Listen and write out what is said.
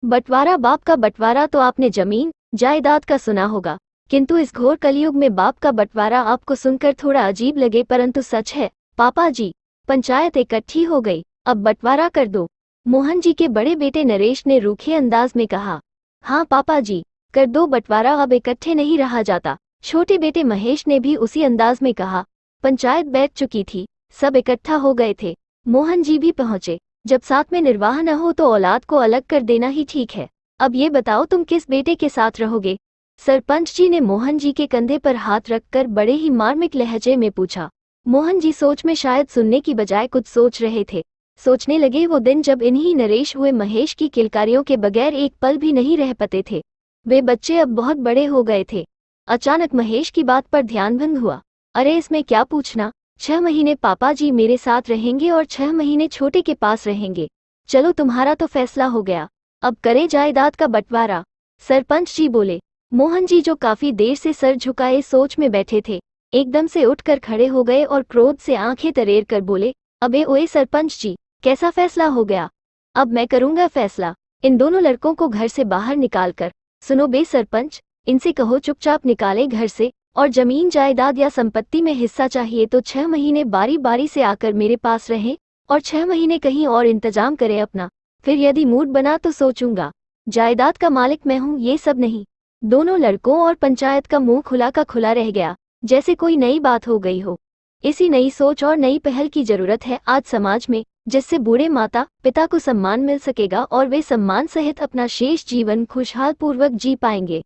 बंटवारा बाप का बंटवारा तो आपने जमीन जायदाद का सुना होगा, किंतु इस घोर कलयुग में बाप का बंटवारा आपको सुनकर थोड़ा अजीब लगे, परंतु सच है। पापा जी, पंचायत इकट्ठी हो गई, अब बंटवारा कर दो। मोहन जी के बड़े बेटे नरेश ने रूखे अंदाज में कहा। हाँ पापा जी, कर दो बंटवारा, अब इकट्ठे नहीं रहा जाता। छोटे बेटे महेश ने भी उसी अंदाज में कहा। पंचायत बैठ चुकी थी, सब इकट्ठा हो गए थे। मोहन जी भी पहुंचे। जब साथ में निर्वाह न हो तो औलाद को अलग कर देना ही ठीक है। अब ये बताओ तुम किस बेटे के साथ रहोगे? सरपंच जी ने मोहन जी के कंधे पर हाथ रखकर बड़े ही मार्मिक लहजे में पूछा। मोहन जी सोच में शायद सुनने की बजाय कुछ सोच रहे थे। सोचने लगे वो दिन जब इन्हीं नरेश हुए महेश की किलकारियों के बगैर एक पल भी नहीं रह पाते थे। वे बच्चे अब बहुत बड़े हो गए थे। अचानक महेश की बात पर ध्यान भंग हुआ। अरे इसमें क्या पूछना, 6 महीने पापा जी मेरे साथ रहेंगे और 6 महीने छोटे के पास रहेंगे। चलो तुम्हारा तो फैसला हो गया, अब करे जायदाद का बंटवारा। सरपंच जी बोले। मोहन जी जो काफी देर से सर झुकाए सोच में बैठे थे, एकदम से उठकर खड़े हो गए और क्रोध से आंखें तरेर कर बोले, अबे ओए सरपंच जी, कैसा फैसला हो गया? अब मैं करूंगा फैसला, इन दोनों लड़कों को घर से बाहर निकाल कर। सुनो बे सरपंच, इनसे कहो चुपचाप निकाले घर से, और जमीन जायदाद या संपत्ति में हिस्सा चाहिए तो 6 महीने बारी बारी से आकर मेरे पास रहे और 6 महीने कहीं और इंतजाम करे अपना। फिर यदि मूड बना तो सोचूंगा। जायदाद का मालिक मैं हूँ, ये सब नहीं। दोनों लड़कों और पंचायत का मुंह खुला का खुला रह गया, जैसे कोई नई बात हो गई हो। इसी नई सोच और नई पहल की जरूरत है आज समाज में, जिससे बूढ़े माता पिता को सम्मान मिल सकेगा और वे सम्मान सहित अपना शेष जीवन खुशहाल पूर्वक जी पाएंगे।